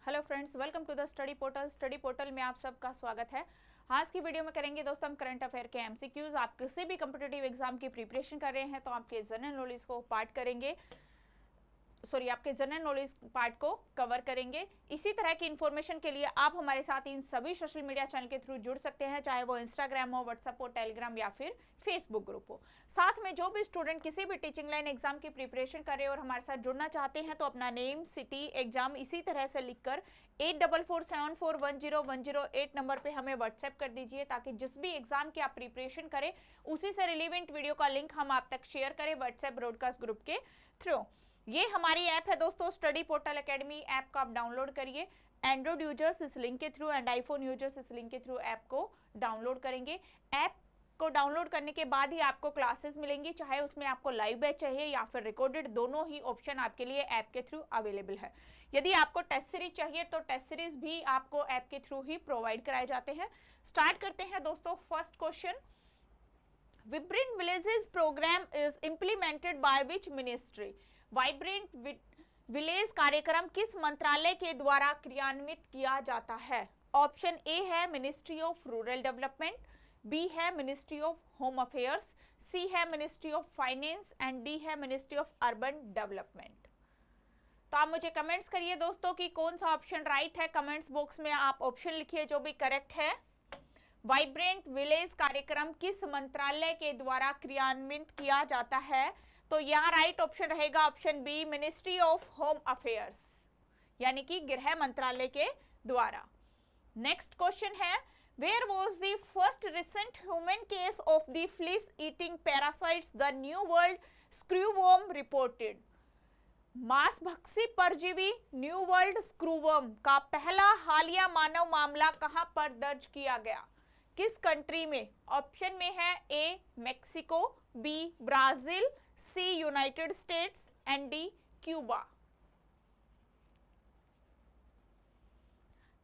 Hello friends, welcome to the study portal. Study portal में आप सबका स्वागत है। आज की वीडियो में करेंगे दोस्तों हम करंट अफेयर के एमसीक्यूज। आप किसी भी कॉम्पिटिटिव एग्जाम की प्रिपरेशन कर रहे हैं तो आपके जनरल नॉलेज को पार्ट करेंगे, आपके जनरल नॉलेज पार्ट को कवर करेंगे। इसी तरह की इन्फॉर्मेशन के लिए आप हमारे साथ इन सभी सोशल मीडिया चैनल के थ्रू जुड़ सकते हैं, चाहे वो इंस्टाग्राम हो, व्हाट्सएप हो, टेलीग्राम या फिर फेसबुक ग्रुप हो। साथ में जो भी स्टूडेंट किसी भी टीचिंग लाइन एग्जाम की प्रिपरेशन कर रहे हैं और हमारे साथ जुड़ना चाहते हैं तो अपना नेम, सिटी, एग्जाम इसी तरह से लिखकर 8447410108 नंबर पे हमें व्हाट्सएप कर दीजिए, ताकि जिस भी एग्जाम की आप प्रिपरेशन करें उसी से रिलेवेंट वीडियो का लिंक हम आप तक शेयर करें व्हाट्सएप ब्रॉडकास्ट ग्रुप के थ्रू। ये हमारी ऐप है दोस्तों, स्टडी पोर्टल एकेडमी। ऐप को आप डाउनलोड करिए। एंड्रॉइड यूजर्स इस लिंक के थ्रू एंड आईफोन यूजर्स इस लिंक के थ्रू ऐप को डाउनलोड करेंगे। ऐप को डाउनलोड करने के बाद ही आपको क्लासेस मिलेंगी, चाहे उसमें आपको लाइव बैच चाहिए या फिर रिकॉर्डेड, दोनों ही ऑप्शन आपके लिए ऐप के थ्रू अवेलेबल है। यदि आपको टेस्ट सीरीज चाहिए तो टेस्ट सीरीज भी आपको ऐप के थ्रू ही प्रोवाइड कराए जाते हैं। स्टार्ट करते हैं दोस्तों। First question, vibrant villages programme is implemented by which ministry? Vibrant village कार्यक्रम किस मंत्रालय के द्वारा क्रियान्वित किया जाता है? ऑप्शन ए है ministry of rural development, B है ministry of home affairs, C है ministry of finance and D है मिनिस्ट्री ऑफ अर्बन डेवलपमेंट। तो आप मुझे कमेंट्स करिए दोस्तों कि कौन सा ऑप्शन राइट है। कमेंट्स बॉक्स में आप ऑप्शन लिखिए जो भी करेक्ट है। वाइब्रेंट विलेज कार्यक्रम किस मंत्रालय के द्वारा क्रियान्वित किया जाता है? तो यहाँ राइट ऑप्शन रहेगा option B, ministry of home affairs, यानी कि गृह मंत्रालय के द्वारा। नेक्स्ट क्वेश्चन है, where was the first recent human case of the flesh eating parasites the new world screwworm reported? मांसभक्षी परजीवी न्यू वर्ल्ड स्क्रूवर्म का पहला हालिया मानव मामला कहां पर दर्ज किया गया? किस कंट्री में? ऑप्शन में है A Mexico, B Brazil, C United States and D Cuba.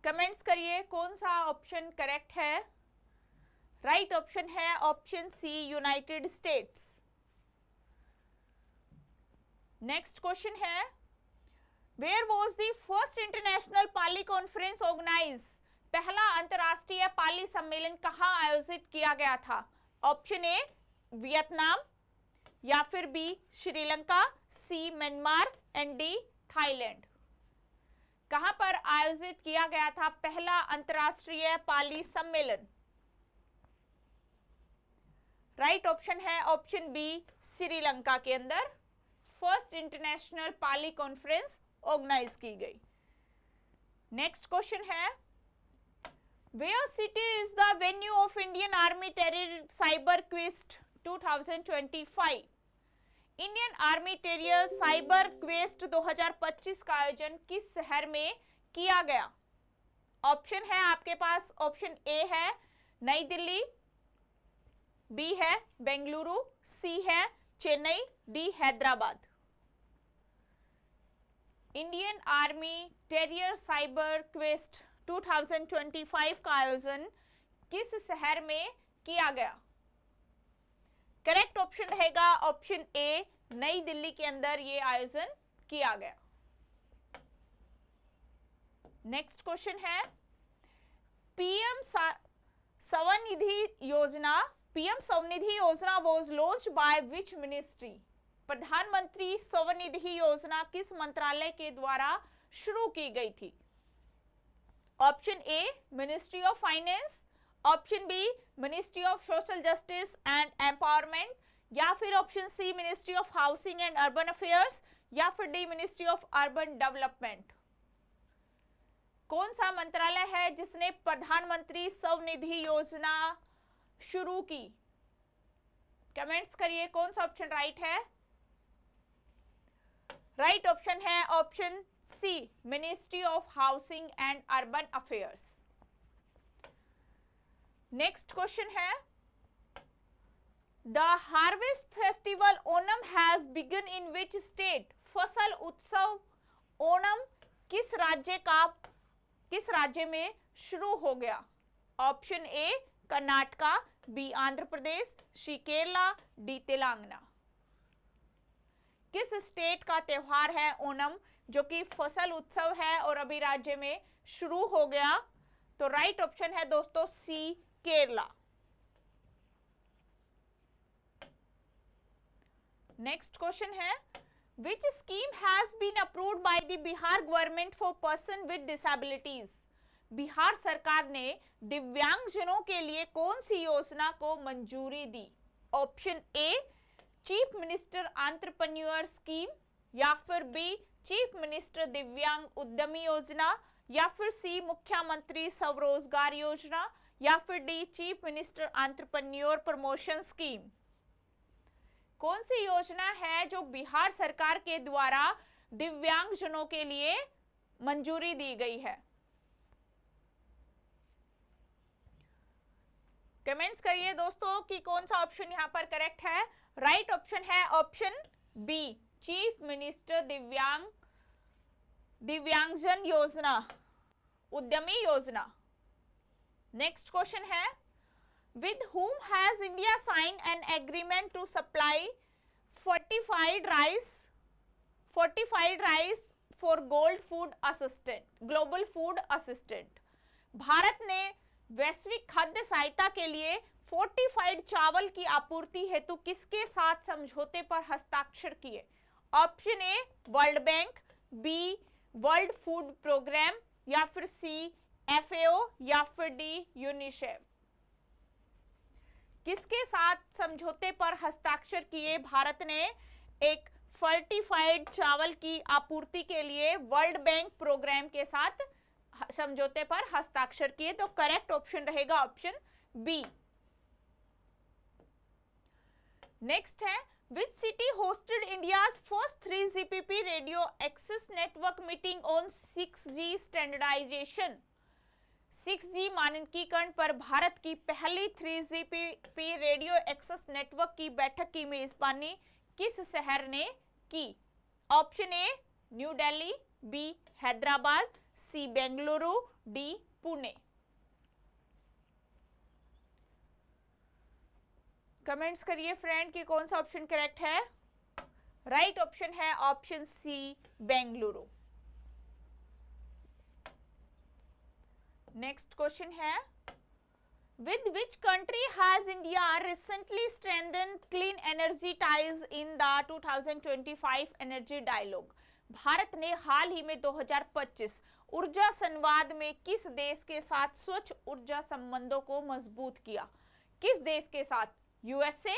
Comments करिए कौन सा ऑप्शन करेक्ट है। राइट ऑप्शन है option C, United States. Next question है, where was the first international Pali conference organise? पहला अंतरराष्ट्रीय पाली सम्मेलन कहां आयोजित किया गया था? ऑप्शन ए वियतनाम, या फिर B Sri Lanka, C Myanmar and D Thailand. कहां पर आयोजित किया गया था पहला अंतरराष्ट्रीय पाली सम्मेलन? राइट ऑप्शन है ऑप्शन बी, श्रीलंका के अंदर first international Pali conference organise की गई। नेक्स्ट क्वेश्चन है, where city is the venue of Indian army terrier cyber quest 2025? Indian army terrier cyber quest 2025 का आयोजन किस शहर में किया गया? ऑप्शन है आपके पास, ऑप्शन ए है नई दिल्ली, बी है बेंगलुरु, सी है Chennai, D Hyderabad. Indian army terrier cyber quest 2025 का आयोजन किस शहर में किया गया? करेक्ट ऑप्शन रहेगा ऑप्शन ए, नई दिल्ली के अंदर ये आयोजन किया गया। नेक्स्ट क्वेश्चन है, पीएम स्वनिधि योजना was launched by which ministry? प्रधानमंत्री स्वनिधि योजना किस मंत्रालय के द्वारा शुरू की गई थी? Option A ministry of finance, option B ministry of social justice and empowerment, या फिर option C ministry of housing and urban affairs, या फिर D ministry of urban development. कौन सा मंत्रालय है जिसने प्रधानमंत्री स्वनिधि योजना शुरू की? कमेंट्स करिए कौन सा ऑप्शन राइट है। राइट ऑप्शन है option C, ministry of housing and urban affairs. Next question है, the harvest festival Onam has begun in which state? फसल उत्सव ओणम किस राज्य में शुरू हो गया? Option A Karnataka, B Andhra Pradesh, C Kerala, D Telangana. किस स्टेट का त्योहार है ओणम? जो कि फसल उत्सव है और अभी राज्य में शुरू हो गया। तो राइट ऑप्शन है दोस्तों सी, केरला। नेक्स्ट क्वेश्चन है, which scheme has been approved by the Bihar government for person with disabilities? Bihar सरकार ने दिव्यांगजनों के लिए कौन सी योजना को मंजूरी दी? Option A, chief minister entrepreneur scheme, या फिर बी, चीफ मिनिस्टर दिव्यांग उद्यमी योजना, या फिर सी, मुख्यमंत्री स्वरोजगार योजना, या फिर D, chief minister entrepreneur promotion scheme. कौन सी योजना है जो बिहार सरकार के द्वारा दिव्यांगजनों के लिए मंजूरी दी गई है? कमेंट्स करिए दोस्तों कि कौन सा ऑप्शन यहां पर करेक्ट है। राइट ऑप्शन है ऑप्शन बी, चीफ मिनिस्टर दिव्यांगजन योजना, उद्यमी योजना। नेक्स्ट क्वेश्चन है, with whom has India signed an agreement to supply fortified rice for global food assistant? Bharat ने वैश्विक खाद्य सहायता के लिए फोर्टिफाइड चावल की आपूर्ति हेतु किसके साथ समझौते पर हस्ताक्षर किए? Option A, world bank, B, world food programme, या फिर सी, FAO, या फिर डी, यूनिसेफ। किसके साथ समझौते पर हस्ताक्षर किए भारत ने एक फर्टिफाइड चावल की आपूर्ति के लिए वर्ल्ड बैंक प्रोग्राम के साथ समझौते पर हस्ताक्षर किए? तो करेक्ट ऑप्शन रहेगा ऑप्शन बी। नेक्स्ट है, which city hosted India's first 3GPP radio access network meeting on 6G standardization? 6G मानकीकरण पर भारत की पहली 3GPP रेडियो एक्सेस नेटवर्क की बैठक की मेजबानी किस शहर ने की? Option A, New Delhi, B, Hyderabad, C, Bengaluru, D, Pune. Comments करिए फ्रेंड कि कौन सा ऑप्शन करेक्ट है। राइट ऑप्शन है option C, Bengaluru. Next question है, with which country has India recently strengthened clean energy ties in the 2025 energy dialogue? Bharat ने हाल ही में 2025 ऊर्जा संवाद में किस देश के साथ स्वच्छ ऊर्जा संबंधों को मजबूत किया? किस देश के साथ? यूएसए,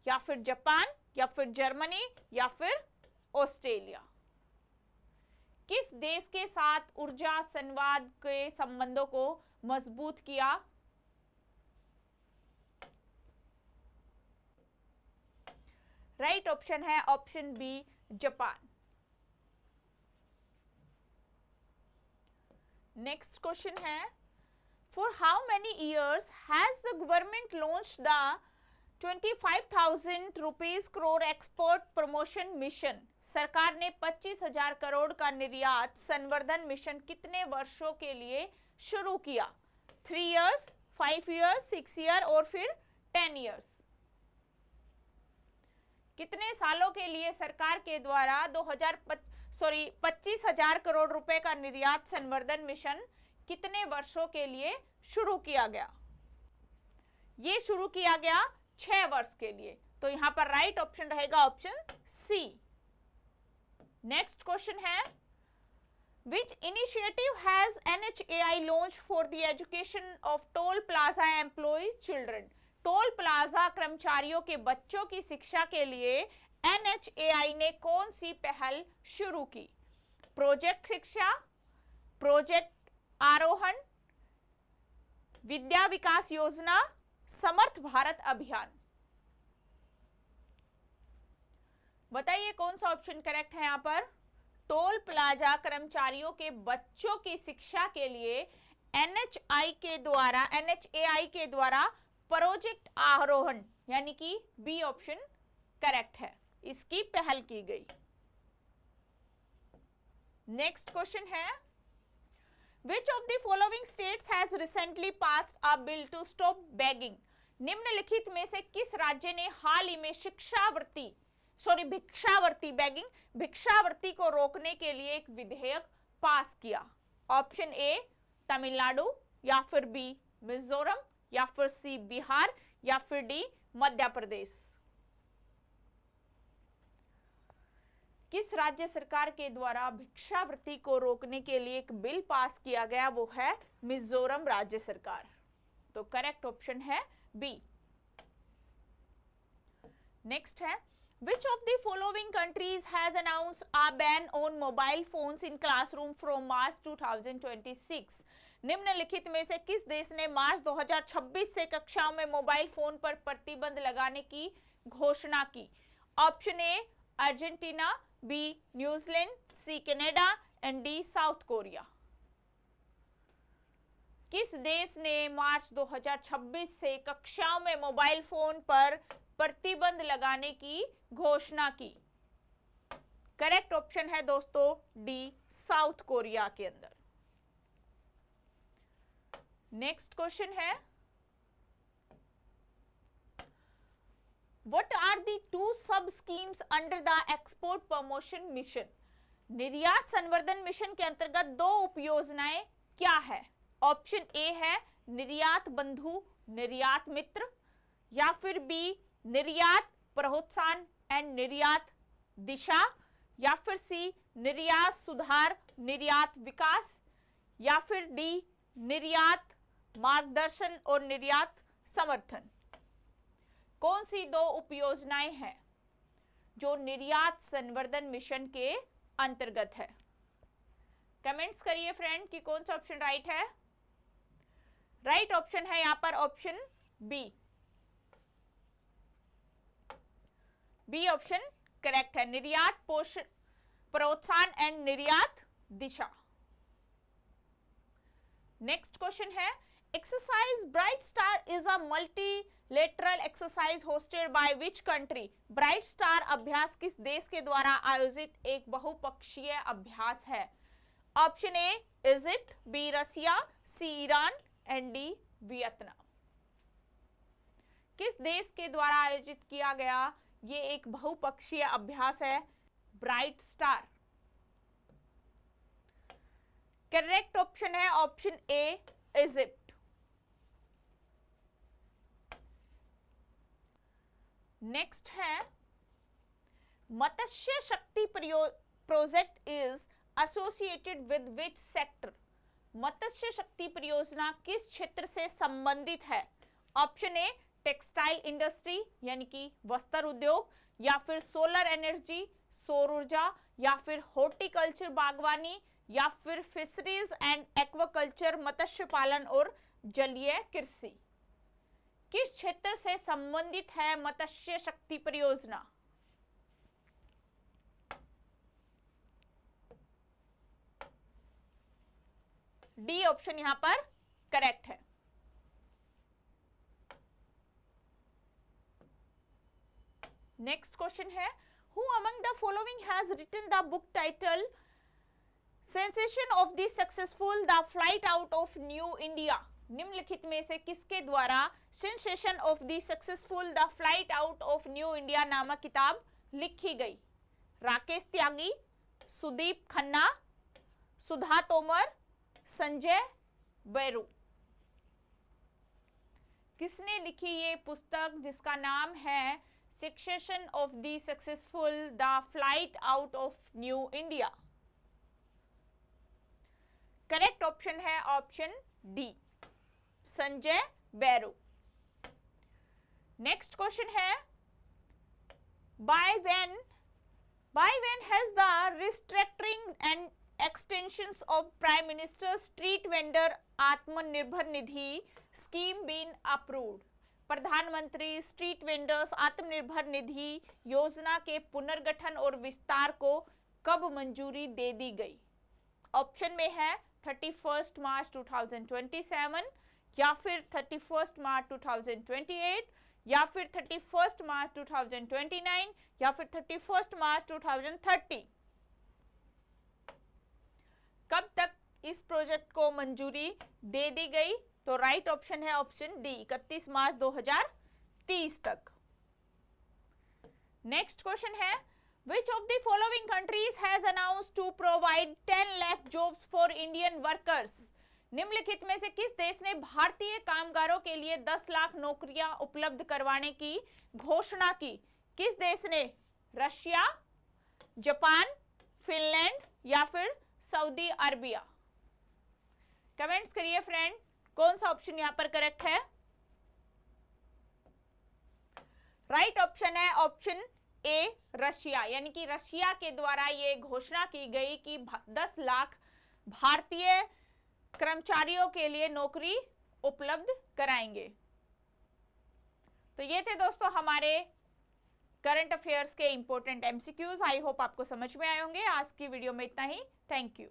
या फिर जापान, या फिर जर्मनी, या फिर ऑस्ट्रेलिया? किस देश के साथ ऊर्जा संवाद के संबंधों को मजबूत किया? राइट ऑप्शन है option B, Japan. Next question है, for how many years has the government launched the 25,000 rupees crore export promotion mission? सरकार ने 25,000 करोड़ का निर्यात संवर्धन मिशन कितने वर्षों के लिए शुरू किया? 3 इयर्स, 5 इयर्स, 6 ईयर और फिर 10 इयर्स? कितने सालों के लिए सरकार के द्वारा 25,000 करोड़ रुपए का निर्यात संवर्धन मिशन कितने वर्षों के लिए शुरू किया गया? ये शुरू किया गया 6 वर्ष के लिए। तो यहां पर राइट ऑप्शन रहेगा ऑप्शन सी। नेक्स्ट क्वेश्चन है, which initiative has NHAI launched for the education of toll plaza employees children? Toll plaza कर्मचारियों के बच्चों की शिक्षा के लिए NHAI ने कौन सी पहल शुरू की? प्रोजेक्ट शिक्षा, प्रोजेक्ट आरोहण, विद्या विकास योजना, समर्थ भारत अभियान? बताइए कौन सा ऑप्शन करेक्ट है यहां पर। टोल प्लाजा कर्मचारियों के बच्चों की शिक्षा के लिए NHAI के द्वारा प्रोजेक्ट आरोहण यानी कि बी ऑप्शन करेक्ट है, इसकी पहल की गई। नेक्स्ट क्वेश्चन है, Which of the following states has recently passed a bill to stop begging? निम्नलिखित में से किस राज्य ने हाल ही में शिक्षावृत्ति सॉरी भिक्षावृत्ति, बेगिंग, भिक्षावृत्ति को रोकने के लिए एक विधेयक पास किया? ऑप्शन ए तमिलनाडु, या फिर बी मिजोरम, या फिर सी बिहार, या फिर डी मध्य प्रदेश। किस राज्य सरकार के द्वारा भिक्षावृत्ति को रोकने के लिए एक बिल पास किया गया? वो है मिजोरम राज्य सरकार। तो करेक्ट ऑप्शन है बी। नेक्स्ट है, which of the following countries has announced a ban on mobile phones in classroom from March 2026? निम्नलिखित में से किस देश ने मार्च 2026 से कक्षाओं में मोबाइल फोन पर प्रतिबंध लगाने की घोषणा की? Option A Argentina, B New Zealand, C Canada and D South Korea. किस देश ने मार्च 2026 से कक्षाओं में मोबाइल फोन पर प्रतिबंध लगाने की घोषणा की? करेक्ट ऑप्शन है दोस्तों डी साउथ कोरिया के अंदर। नेक्स्ट क्वेश्चन है, What are the two sub schemes under the export promotion mission? निर्यात संवर्धन मिशन के अंतर्गत दो उपयोजनाएं क्या है? ऑप्शन ए है निर्यात बंधु निर्यात मित्र, या फिर बी निर्यात प्रोत्साहन एंड निर्यात दिशा, या फिर सी निर्यात सुधार निर्यात विकास, या फिर डी निर्यात मार्गदर्शन और निर्यात समर्थन। कौन सी दो उपयोजनाएं हैं जो निर्यात संवर्धन मिशन के अंतर्गत है? कमेंट्स करिए फ्रेंड कि कौन सा ऑप्शन राइट है। राइट ऑप्शन है यहां पर option B. B option correct है, निर्यात प्रोत्साहन एंड निर्यात दिशा। नेक्स्ट क्वेश्चन है, exercise bright star is a multilateral exercise hosted by which country? Bright star अभ्यास किस देश के द्वारा आयोजित एक बहुपक्षीय अभ्यास है? Option A Egypt, B Russia, C Iran and D Vietnam. किस देश के द्वारा आयोजित किया गया ये एक बहुपक्षीय अभ्यास है ब्राइट स्टार? करेक्ट ऑप्शन है ऑप्शन ए इजिप्ट। नेक्स्ट है, Matsya Shakti project is associated with which sector? Matsya Shakti परियोजना किस क्षेत्र से संबंधित है? ऑप्शन ए टेक्सटाइल इंडस्ट्री यानी कि वस्त्र उद्योग, या फिर सोलर एनर्जी सौर ऊर्जा, या फिर हॉर्टिकल्चर बागवानी, या फिर फिशरीज एंड एक्वाकल्चर मत्स्य पालन और जलीय कृषि। किस क्षेत्र से संबंधित है मत्स्य शक्ति परियोजना? डी ऑप्शन यहां पर करेक्ट है। नेक्स्ट क्वेश्चन है, who among the following has written the book title sensation of the successful the flight out of new India? निम्नलिखित में से किसके द्वारा sensation of the successful the flight out of new India नामक किताब लिखी गई? राकेश त्यागी, सुदीप खन्ना, सुधा तोमर, संजय बैरू। किसने लिखी ये पुस्तक जिसका नाम है sensation of the successful the flight out of new India? Correct option है option D Sanjay Baru. Next question है, by when has the restructuring and extensions of Prime Minister's Street Vendor Atmanirbhar Nidhi scheme been approved? प्रधानमंत्री street vendors Atmanirbhar Nidhi योजना के पुनर्गठन और विस्तार को कब मंजूरी दे दी गई? ऑप्शन में है 31 मार्च 2027, या फिर 31 मार्च 2028, या फिर 31 मार्च 2029, या फिर 31 मार्च 2030। कब तक इस प्रोजेक्ट को मंजूरी दे दी गई? तो राइट ऑप्शन है ऑप्शन डी 31 मार्च 2030 तक। नेक्स्ट क्वेश्चन है, which of the following countries has announced to provide 10 lakh jobs for Indian workers? निम्नलिखित में से किस देश ने भारतीय कामगारों के लिए 10 लाख नौकरियां उपलब्ध करवाने की घोषणा की? किस देश ने? रशिया, जापान, फिनलैंड या फिर सऊदी अरबिया? कमेंट्स करिए फ्रेंड, कौन सा ऑप्शन यहां पर करेक्ट है? राइट ऑप्शन है ऑप्शन ए, रशिया। यानी कि रशिया के द्वारा ये घोषणा की गई कि 10 लाख भारतीय कर्मचारियों के लिए नौकरी उपलब्ध कराएंगे। तो ये थे दोस्तों हमारे करंट अफेयर्स के इंपॉर्टेंट एमसीक्यूज। आई होप आपको समझ में आए होंगे। आज की वीडियो में इतना ही। Thank you.